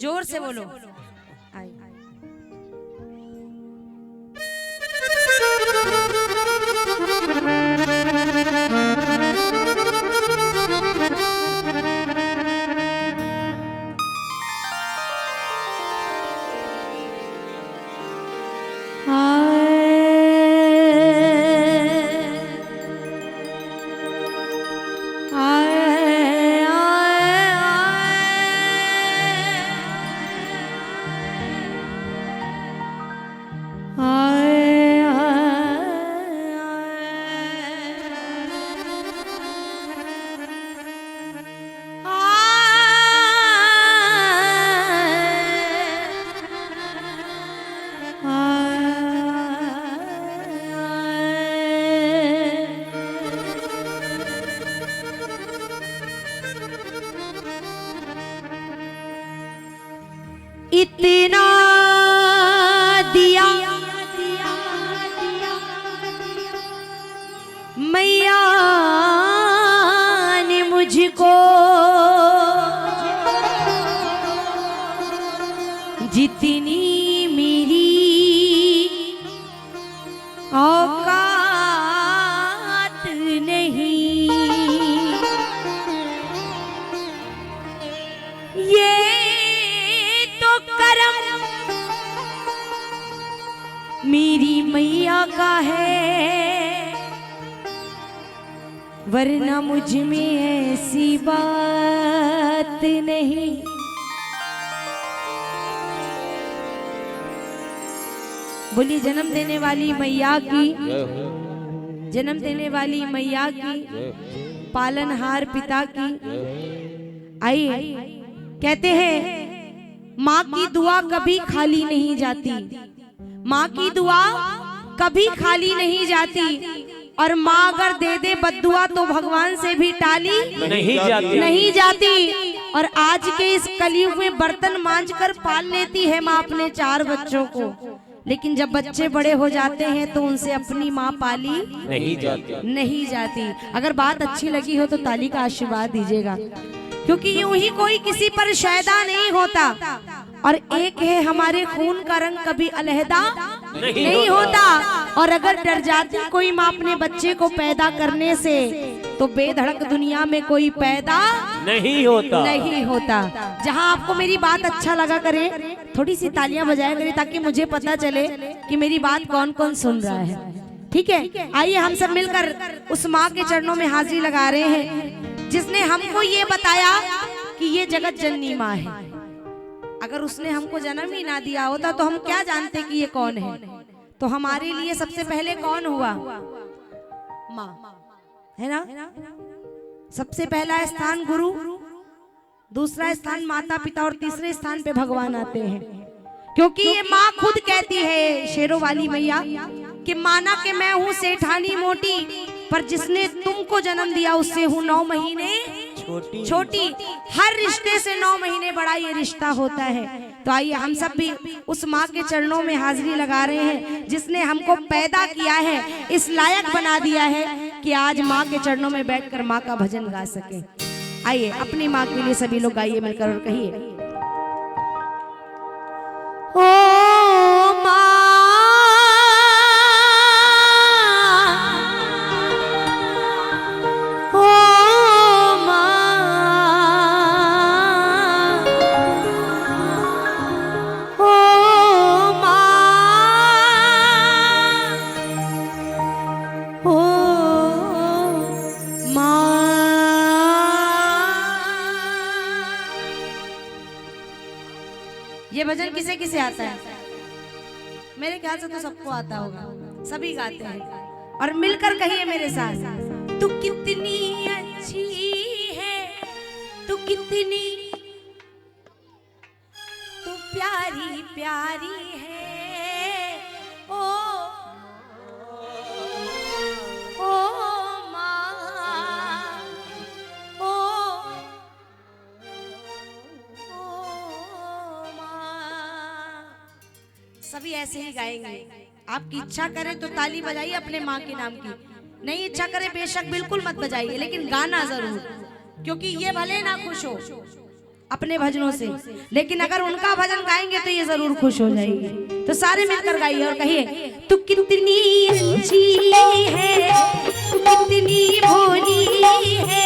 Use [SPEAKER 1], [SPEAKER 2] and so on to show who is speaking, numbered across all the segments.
[SPEAKER 1] जोर से बोलो। आई। इतना दिया मैया ने मुझको, जितनी मेरी औकात नहीं, ये तो करम मेरी मैया का है, वरना मुझ में ऐसी बात नहीं। बोली जन्म देने वाली मैया की, जन्म देने वाली मैया की, पालनहार पिता की। आइए, कहते हैं माँ की दुआ कभी खाली नहीं जाती, माँ की दुआ कभी खाली नहीं जाती, और माँ अगर दे दे बद्दुआ तो भगवान से भी टाली नहीं जाती। और आज के इस कलयुग में बर्तन मांज कर पाल लेती है माँ अपने 4 बच्चों को, लेकिन जब बच्चे बड़े हो जाते हैं तो उनसे अपनी माँ पाली नहीं जाती। अगर बात अच्छी लगी हो तो ताली का आशीर्वाद दीजिएगा, क्योंकि यूं ही कोई किसी पर शायदा नहीं होता, और एक है हमारे खून का रंग कभी अलहदा नहीं होता। और अगर डर जाती कोई माँ अपने बच्चे को पैदा करने से, तो बेधड़क दुनिया में कोई पैदा नहीं होता। जहाँ आपको मेरी बात अच्छा लगा करे, थोड़ी सी तालियां बजाया करें, ताकि मुझे पता चले कि मेरी बात कौन कौन सुन रहा है। ठीक है, आइए हम सब मिलकर उस माँ के चरणों में हाजिरी लगा रहे हैं, जिसने हमको ये बताया कि ये जगत जननी माँ है। अगर उसने हमको जन्म ही ना दिया होता तो हम क्या जानते कि ये कौन है। तो हमारे लिए सबसे पहले कौन हुआ? माँ, है ना। सबसे पहला स्थान गुरु, दूसरा स्थान माता पिता, और तीसरे स्थान पे भगवान आते हैं। क्योंकि ये माँ खुद कहती है, शेरों वाली मैया, कि माना कि मैं हूँ सेठानी मोटी, पर जिसने तुमको जन्म दिया उससे हूँ 9 महीने छोटी। हर रिश्ते से 9 महीने बड़ा ये रिश्ता होता है। तो आइए हम सब भी उस माँ के चरणों में हाजिरी लगा रहे हैं, जिसने हमको पैदा किया है, इस लायक बना दिया है कि आज माँ के चरणों में बैठकर माँ का भजन गा सके। आइए अपनी माँ के लिए सभी लोग गाइए मिलकर और कहिए, ओ माँ, ये भजन किसे किसे आता है? मेरे ख्याल से तो सबको आता होगा, सभी गाते हैं। और मिलकर कहिए मेरे साथ, तू कितनी अच्छी है, तू कितनी, तू प्यारी प्यारी है, ओ माँ, ओ सभी ऐसे ही गाएंगे। आपकी इच्छा करे तो ताली बजाइए अपने माँ के नाम की, नहीं इच्छा करे बेशक बिल्कुल मत बजाइए, लेकिन गाना जरूर, क्योंकि ये भले ना खुश हो, अपने भजनों से, लेकिन अगर उनका भजन गाएंगे तो ये जरूर खुश हो जाएगी। तो सारे मिलकर गाइए और कहिए, तू कितनी अच्छी है, तू कितनी भोली है,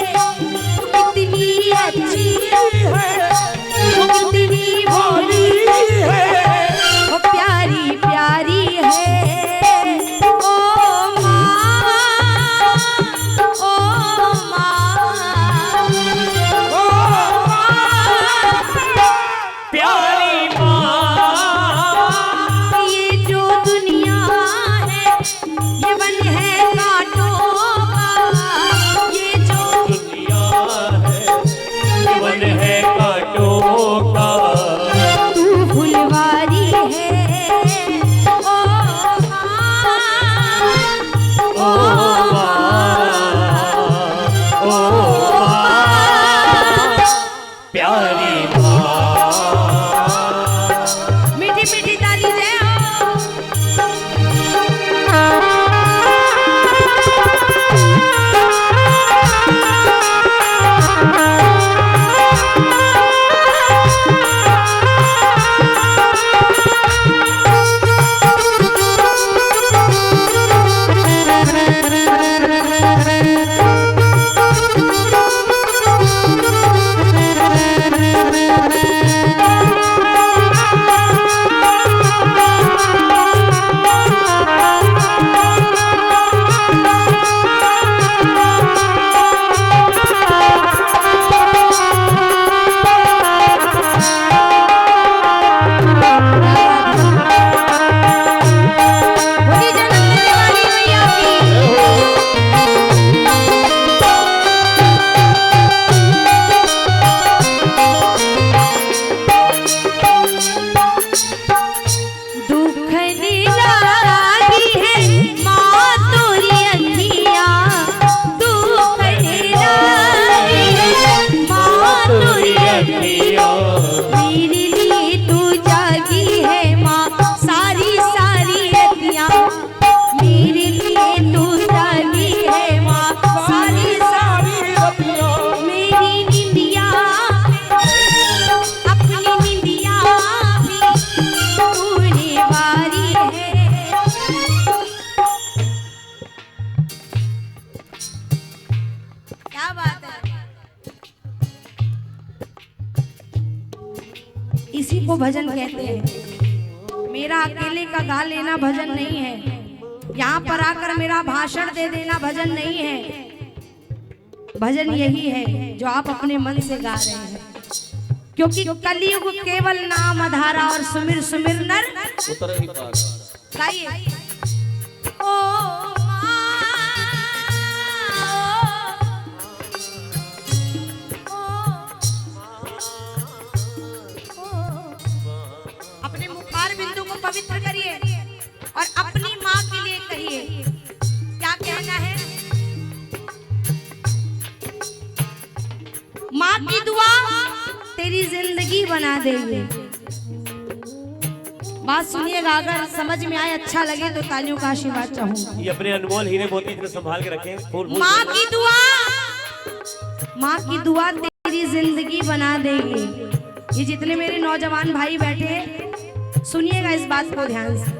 [SPEAKER 1] तू कितनी अच्छी है, तू कितनी भोली है, वो प्यारी प्यारी है, ओ माँ, ओ माँ, ओ
[SPEAKER 2] प्यारी माँ।
[SPEAKER 1] ये जो दुनिया है ये वन है कांटों का, ये जो
[SPEAKER 2] दुनिया है वन है कांटों का,
[SPEAKER 1] तू फुलवारी है, ओ माँ,
[SPEAKER 2] ओ माँ, ओ माँ, प्यारी माँ।
[SPEAKER 1] मीठी मीठी ताली जय हो। बोली जन्म देने वाली मैया की। दुख निराली है माँ तोरी अखिया, दुख निराली है माँ तोरी अखिया, मेरे लिए तू जागी है माँ सारी सारी रतियाँ, मेरे लिए तू जागी है माँ सारी सारी रतियाँ, मेरी निंदिया अपनी निंदिया भी तूने वारी है। क्या बात है, इसी को भजन कहते हैं। मेरा अकेले का गा लेना भजन नहीं है, यहाँ पर आकर मेरा भाषण दे देना भजन नहीं है। भजन यही है जो आप अपने मन से गा रहे हैं, क्योंकि कलयुग केवल नाम आधारा और सुमिर सुमिर नर
[SPEAKER 2] उतर ही पार।
[SPEAKER 1] गाइए। ओ अपने मुखार बिंदु को पवित्र करिए और अपनी माँ के लिए कहिए, क्या कहना है। माँ की दुआ तेरी जिंदगी बना देगी। बात सुनिएगा, अगर समझ में आए अच्छा लगे तो तालियों का आशीर्वाद चाहूंगी।
[SPEAKER 2] ये अपने अनमोल हीरे मोती इतने संभाल के रखें।
[SPEAKER 1] माँ की दुआ, माँ की दुआ तेरी जिंदगी बना देगी। ये जितने मेरे नौजवान भाई बैठे हैं सुनिएगा इस बात को ध्यान से।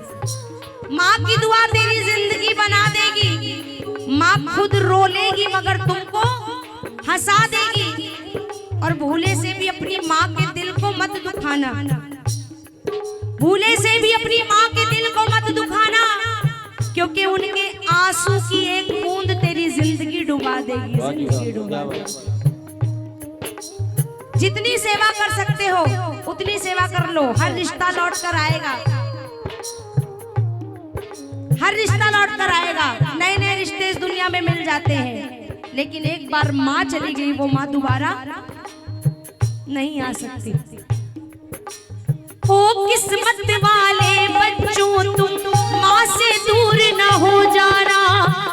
[SPEAKER 1] माँ की दुआ तेरी जिंदगी बना देगी। माँ खुद रो लेगी मगर तुमको हंसा देगी। और भूले से भी अपनी माँ के दिल को मत दुखाना, भूले से भी अपनी माँ के दिल को मत दुखाना, क्योंकि उनके आंसू की एक बूंद तेरी जिंदगी डुबा देगी। जिंदगी डुबा देगी। जितनी सेवा कर सकते हो उतनी सेवा कर लो, हर रिश्ता लौट कर आएगा, हर रिश्ता लौट कर आएगा। नए नए रिश्ते इस दुनिया में मिल जाते हैं, लेकिन एक बार माँ चली गई वो माँ दोबारा नहीं आ सकती। हो किस्मत वाले बच्चों तुम माँ से दूर न हो जाना।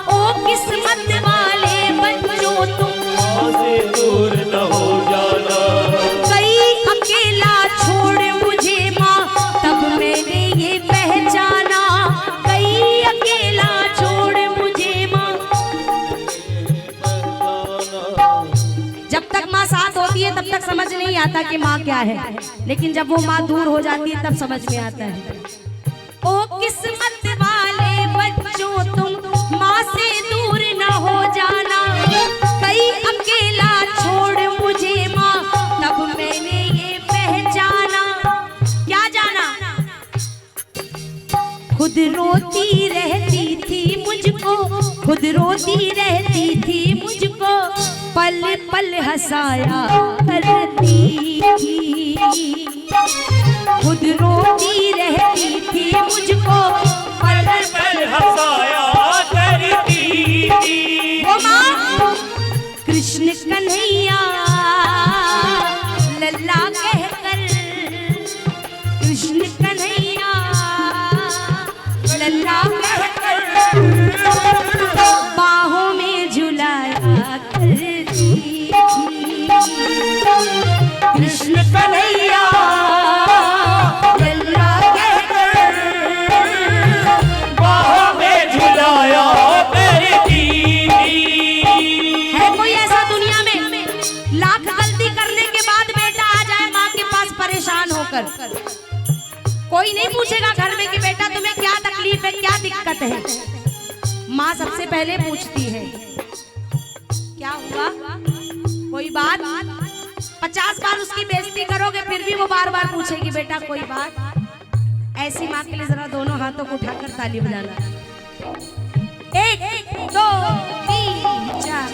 [SPEAKER 1] ओ किस्मत वाले बच्चों तुम
[SPEAKER 2] माँ से दूर न हो जाना।
[SPEAKER 1] कई अकेला छोड़ मुझे माँ तब मैंने ये पहचाना। कई अकेला छोड़ मुझे माँ। जब तक माँ साथ होती है तब तक समझ नहीं आता आता कि माँ क्या है, लेकिन जब वो माँ दूर हो जाती है तब समझ में आता है। ओ किस्मत वाले बच्चों तुम माँ से दूर न हो जाना, कहीं अकेला छोड़ मुझे माँ तब मैंने ये पहचाना। क्या जाना? खुद रोती रहती थी मुझको, खुद रोती रहती थी मुझको, पल पल हंसाया करती थी। खुद रोती रहती थी मुझको, पल पल
[SPEAKER 2] हंसाया करती थी।
[SPEAKER 1] वो माँ कृष्ण कन्हैया लल्ला कहकर, कृष्ण कन्हैया लल्ला कहकर बाहों में झुलाया करती थी। कृष्ण कन्हैया लल्ला कहकर
[SPEAKER 2] बाहों में झुलाया करती थी।
[SPEAKER 1] है कोई ऐसा दुनिया में लाख गलती करने के बाद बेटा आ जाए माँ के पास परेशान होकर? कोई नहीं पूछेगा घर में कि बेटा तुम्हें क्या तकलीफ है, क्या दिक्कत है। माँ सबसे पहले पूछती है क्या हुआ, कोई बात? 50 बार उसकी बेइज्जती करोगे फिर भी वो बार बार पूछेगी बेटा कोई बात। ऐसी माँ के लिए जरा दोनों हाथों को उठाकर ताली बजाना। 1 2 3 4।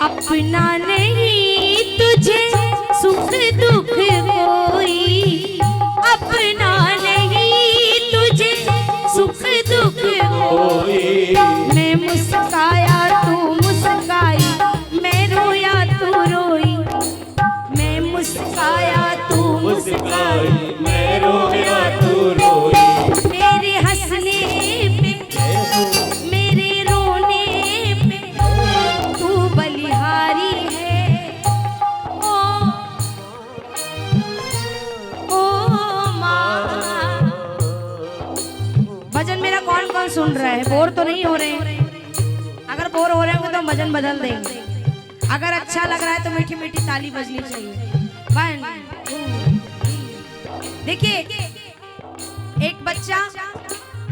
[SPEAKER 1] अपना नहीं तुझे सुख दुख कोई, अपना नहीं तुझे सुख दुख कोई। मैं मुस्काया तू मुस्काई, मैं रोया तू रोई, मैं मुस्काया तू मुस्काई,
[SPEAKER 2] मैं रोया तू रोई।
[SPEAKER 1] तेरे हंसने पे मेरे रोने पे तू बलिहारी है। ओ माँ। भजन मेरा कौन कौन सुन रहा है? बोर तो नहीं हो रहे हैं? अगर बोर हो रहे होंगे तो भजन बदल देंगे। अगर अच्छा लग रहा है तो मीठी मीठी ताली बजनी चाहिए। 1 2 3। देखिए एक बच्चा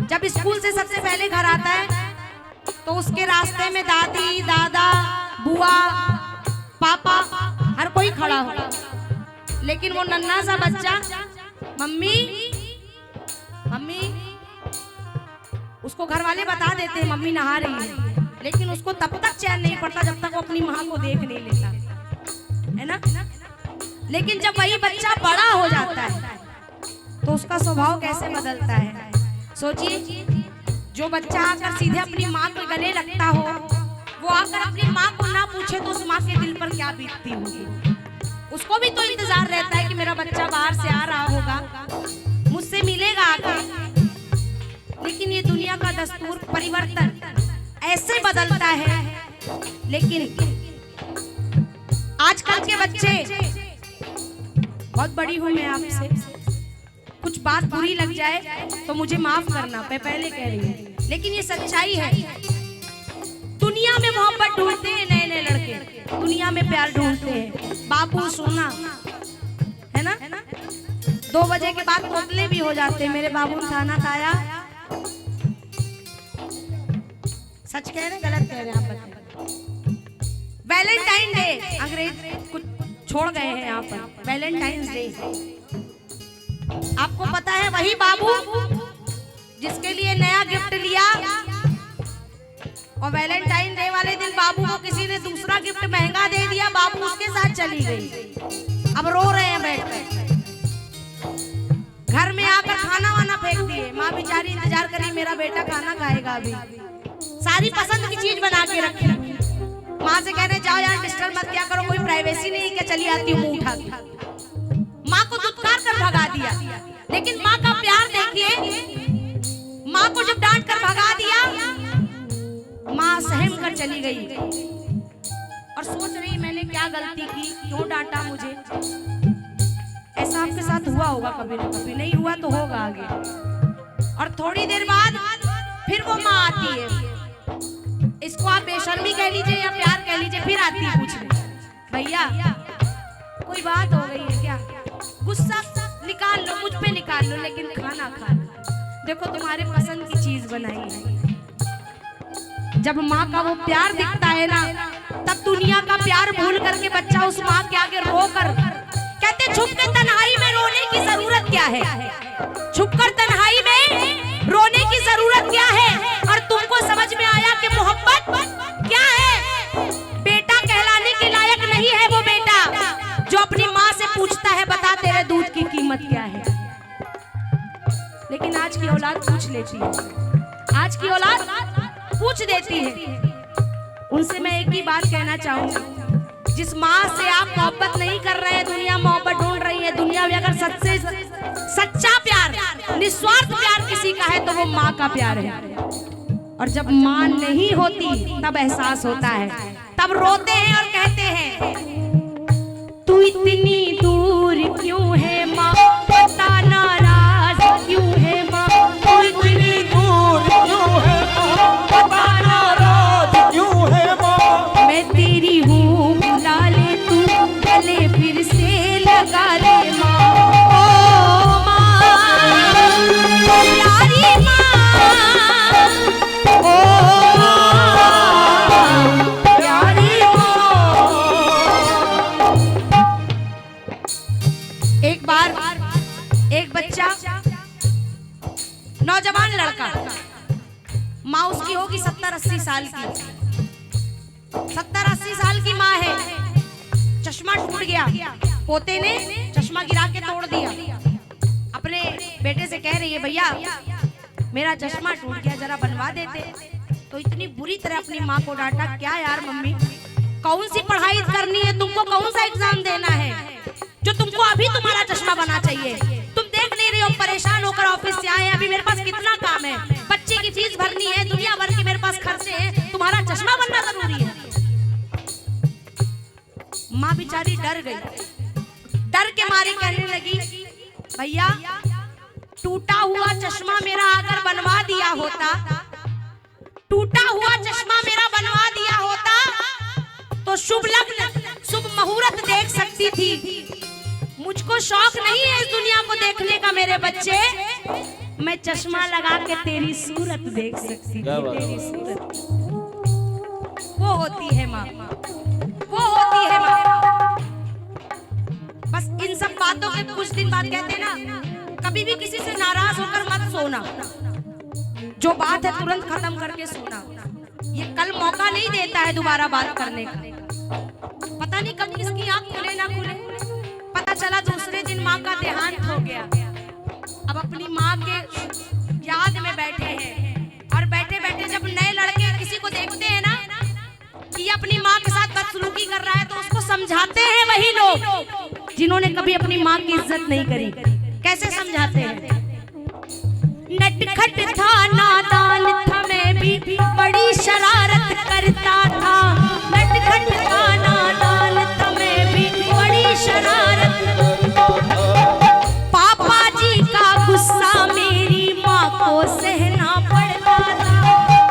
[SPEAKER 1] जब स्कूल से सबसे पहले घर आता है तो उसके रास्ते में दादी दादा बुआ पापा हर कोई खड़ा हो, लेकिन वो नन्हा सा बच्चा मम्मी मम्मी, उसको घर वाले बता देते हैं मम्मी नहा रही है, लेकिन उसको तब तक चैन नहीं पड़ता जब तक वो अपनी माँ को देख नहीं लेता, है ना। लेकिन जब वही बच्चा बड़ा हो जाता है तो उसका स्वभाव कैसे बदलता है। सोचिए, जो बच्चा आकर सीधे अपनी माँ के गले लगता हो, वो आकर अपनी माँ को ना पूछे तो उस माँ के दिल पर क्या बीतती होगी। उसको भी तो इंतजार रहता है कि मेरा बच्चा बाहर से आ रहा होगा, मुझसे मिलेगा आकर। लेकिन ये दुनिया का दस्तूर, परिवर्तन ऐसे बदलता है। लेकिन आजकल के बच्चे, बहुत बड़ी हूं मैं आपसे, कुछ बात बुरी लग जाए तो मुझे माफ करना, मैं पहले कह रही हूँ, लेकिन ये सच्चाई है। दुनिया में मोहब्बत ढूंढते हैं नए नए लड़के, दुनिया में प्यार ढूंढते हैं, बाबू सोना, है ना। 2 बजे के बाद तोतले भी हो जाते हैं। मेरे बाबू ने खाना खाया, सच कह रहे गलत कह रहे हैं आप बताइए। वैलेंटाइन डे, अंग्रेज कुछ छोड़ गए हैं यहाँ पर, वैलेंटाइंस डे। आपको पता है वही बाबू जिसके लिए नया गिफ्ट लिया और वैलेंटाइन डे वाले दिन बाबू को किसी ने दूसरा गिफ्ट महंगा दे दिया, बाबू उसके साथ चली गई। अब रो रहे हैं बैठकर। घर में आकर खाना वाना फेंक दिए। माँ बेचारी इंतजार करी मेरा बेटा खाना खाएगा अभी। सारी पसंद की चीज बना के रखी। माँ से कह रहे जाओ यार डिस्टर्ब मत किया करो, कोई प्राइवेसी नहीं है, चली आती हूँ मुंह उठा के। माँ को दुत्कार कर भगा दिया। लेकिन माँ का प्यार देखिए, माँ को जब डांट कर भगा दिया, माँ सहम कर चली गई और सोच रही मैंने क्या गलती की, क्यों डांटा मुझे। ऐसा आपके साथ हुआ होगा कभी ना कभी, नहीं हुआ तो होगा आगे। और थोड़ी देर बाद फिर वो माँ आती है, इसको आप बेशर्मी कह लीजिए या प्यार कह लीजिए, फिर आती है पूछने, भैया कोई बात हो गई है क्या, गुस्सा निकाल लो, मुझ पे निकाल लो, लेकिन खाना खा लो, देखो तुम्हारे पसंद की चीज बनाई है। जब माँ का वो प्यार दिखता है ना, तब दुनिया का प्यार भूल करके बच्चा उस माँ के आगे रो कर कहते, छुप के तन्हाई में रोने की जरूरत क्या है, छुपकर तन्हाई में रोने की जरूरत क्या है। और तुमको समझ में आया कि मोहब्बत क्या है। बेटा कहलाने के लायक नहीं है वो बेटा जो अपनी माँ से पूछता है बता तेरे दूध की कीमत क्या है। लेकिन आज की औलाद पूछ लेती है, आज की औलाद पूछ देती है। उनसे मैं एक ही बात कहना चाहूंगी, जिस माँ से आप मोहब्बत नहीं कर रहे हैं, दुनिया मोहब्बत ढूंढ रही है। दुनिया में अगर सच्चा प्यार, निस्वार्थ प्यार किसी का है तो वो माँ का प्यार है। और जब माँ नहीं होती तब एहसास होता है, तब रोते हैं और कहते हैं तू इतनी दूर क्यों है माँ, पता नाराज क्यों है माँ,
[SPEAKER 2] तू इतनी दूर क्यों है माँ, पता नाराज क्यों है माँ।
[SPEAKER 1] मैं तेरी हूँ बुला ले तू, गले फिर से लगा ले माँ। ओ माँ प्यारी माँ, ओ माँ प्यारी माँ। एक बार एक बच्चा, नौजवान लड़का, माँ उसकी होगी 70-80 साल की, 70-80 साल की माँ है। चश्मा टूट गया, पोते ने चश्मा गिरा के तोड़ दिया। अपने बेटे से कह रही है भैया मेरा चश्मा टूट गया, जरा बनवा देते। तो इतनी बुरी तरह अपनी माँ को डांटा, क्या यार मम्मी कौन सी पढ़ाई करनी है तुमको, कौन सा एग्जाम देना है जो तुमको अभी तुम्हारा चश्मा बना चाहिए। तुम देख नहीं रही हो, परेशान होकर ऑफिस से आए, अभी मेरे पास कितना काम है, बच्चे की फीस भरनी है, दुनिया भर के मेरे पास खर्चे हैं, तुम्हारा चश्मा बनना जरूरी है। माँ बेचारी डर गई, डर के मारे कहने लगी भैया टूटा हुआ चश्मा मेरा अगर बनवा दिया होता, टूटा हुआ चश्मा मेरा बनवा दिया होता तो शुभ लग्न शुभ मुहूर्त देख सकती थी। मुझको शौक नहीं है इस दुनिया को देखने का मेरे बच्चे, मैं चश्मा लगा के तेरी सूरत देख सकती थी, तेरी सूरत। वो होती है माँ, वो होती है माँ। बस इन सब बातों के कुछ दिन बाद कहते ना, कभी भी किसी से नाराज होकर मत सोना, जो बात है तुरंत खत्म करके सोना। ये कल मौका नहीं देता है दोबारा बात करने का। पता नहीं कब किसकी आंख खुले ना खुले। पता चला दूसरे दिन माँ का देहांत हो गया। अब अपनी माँ के याद में बैठे हैं और बैठे बैठे जब नए लड़के किसी को देखते हैं ना कि अपनी माँ के साथ बदसलूकी कर रहा है तो उसको समझाते हैं वही लोग जिन्होंने कभी अपनी माँ की इज्जत नहीं करी। कैसे समझाते हैं? नटखट था नादान था मैं भी बड़ी शरारत करता था, नटखट था नादान था मैं भी बड़ी शरारत। पापा जी का गुस्सा मेरी माँ को सहना पड़ता था,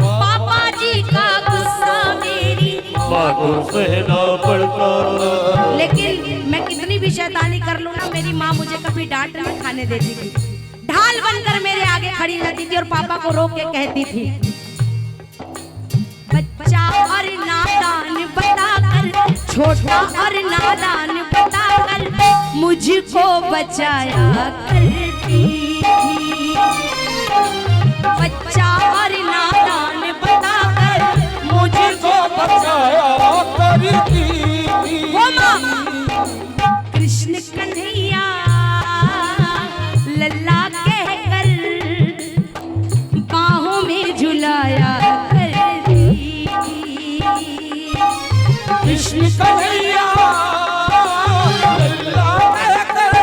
[SPEAKER 1] पापा जी का गुस्सा मेरी
[SPEAKER 2] माँ को सहना पड़ता।
[SPEAKER 1] लेकिन मैं कितनी भी शैतानी कर लूं ना, मेरी माँ मुझे कभी डांट नहीं खाने देती थी। ढाल बनकर मेरे आगे खड़ी रहती थी और पापा को रोक के कहती थी बच्चा और नादान बताकर, छोटा और नादान बताकर मुझको बचाया करती थी। बच्चा और नादान बताकर
[SPEAKER 2] बचाया करती।
[SPEAKER 1] वो माँ कृष्ण कन्हैया लल्ला कहकर बाहों में झुलाया करती।
[SPEAKER 2] कृष्ण कन्हैया लल्ला कहकर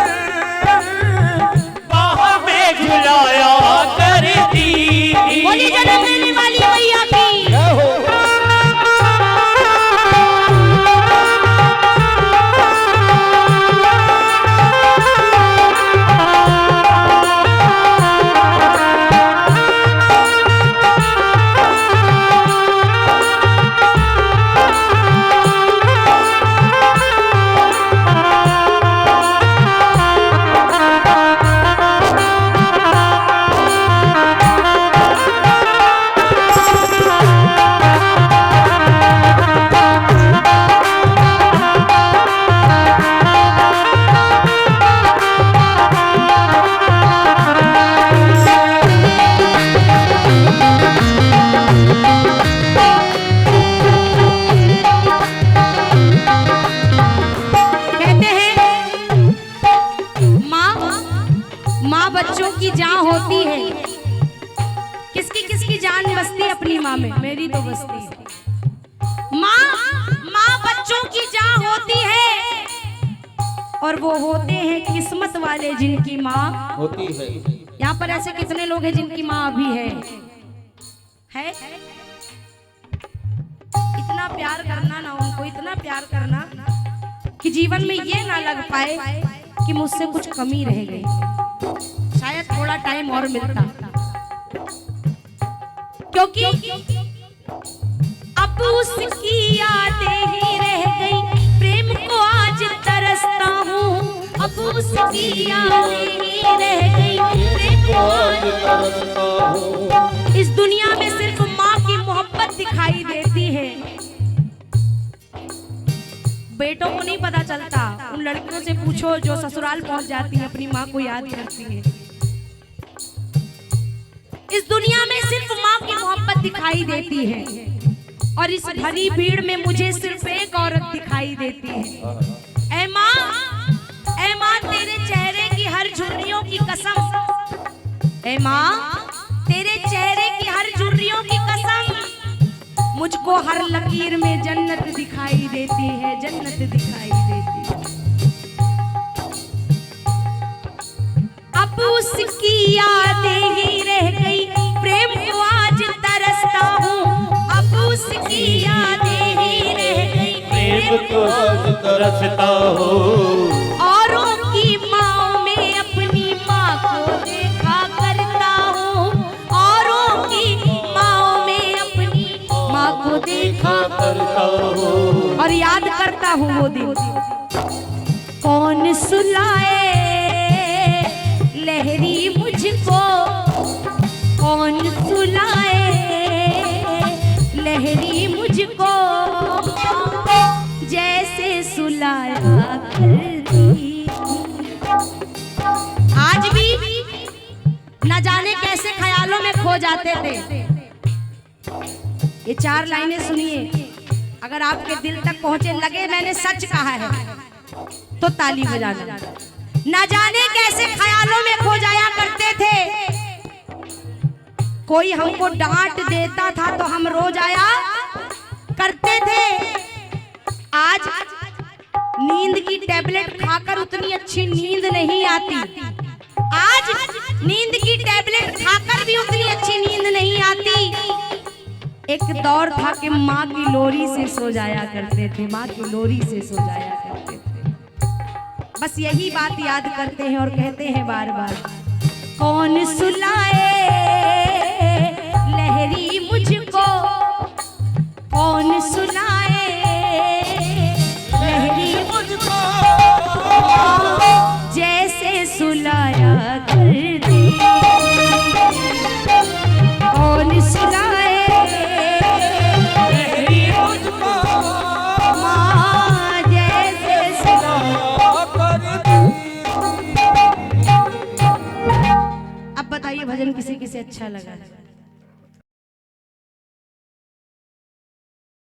[SPEAKER 2] बाहों में झुलाया करती।
[SPEAKER 1] बोली जन्म देने वाली मैया की। माँ बच्चों की जान होती है। किसकी किसकी जान बसती है अपनी माँ में? मेरी तो बसती है। माँ बच्चों की जान होती है और वो होते हैं किस्मत वाले जिनकी माँ
[SPEAKER 2] होती है।
[SPEAKER 1] यहाँ पर ऐसे कितने लोग हैं जिनकी माँ अभी है? इतना प्यार करना ना उनको, इतना प्यार करना कि जीवन में ये ना लग पाए कि मुझसे कुछ कमी रह गई। शायद थोड़ा टाइम और मिलता, क्योंकि अब उसकी यादें ही रह गई। प्रेम को आज तरसता हूँ, अब उसकी यादें ही रह गई। प्रेम को आज
[SPEAKER 2] तरसता हूँ।
[SPEAKER 1] इस दुनिया में सिर्फ माँ की मोहब्बत दिखाई देती है। बेटों को नहीं पता चलता। उन लड़कियों से पूछो जो ससुराल पहुंच जाती है, अपनी माँ को याद करती है। इस दुनिया में सिर्फ माँ की मोहब्बत दिखाई देती है और इस भरी भीड़ में मुझे सिर्फ एक औरत दिखाई देती है। ऐ माँ तेरे चेहरे की हर झुर्रियों की कसम, ऐ माँ तेरे चेहरे की हर झुर्रियों की कसम, मुझको हर लकीर में जन्नत दिखाई देती है, जन्नत दिखाई देती है। अब उसकी यादें ही रह गई, प्रेम को आज तरसता हूँ। अब उसकी यादें ही रह गई,
[SPEAKER 2] प्रेम को आज तरसता हूँ।
[SPEAKER 1] औरों की माँ में अपनी माँ को देखा करता हूँ। औरों की माँ में अपनी माँ को देखा
[SPEAKER 2] करता हूँ
[SPEAKER 1] और याद करता हूँ वो दिन। कौन सुलाए लहरी मुझको, कौन सुलाए लहरी मुझको, जैसे सुलाया करती। आज भी न जाने कैसे ख्यालों में खो जाते थे। ये 4 लाइनें सुनिए, अगर आपके दिल तक पहुंचे, लगे मैंने सच कहा है तो ताली बजाना। न जाने कैसे ख्यालों में खो जाया करते थे। कोई हमको डांट देता था तो हम रो जाया करते थे। आज नींद की टैबलेट खाकर उतनी अच्छी नींद नहीं आती। आज नींद की टैबलेट खाकर भी उतनी अच्छी नींद नहीं आती। एक दौर था कि माँ की लोरी से सो जाया करते थे, माँ की लोरी से सो जाया करते थे। बस यही बात याद करते हैं और कहते हैं बार बार, कौन सुलाए लहरी मुझको, कौन सुलाए लहरी मुझको, जैसे सुलाया करती। कौन सुलाए लहरी मुझको, माँ जैसे सुलाया करती। अब बताइए भजन किसे किसे अच्छा लगा?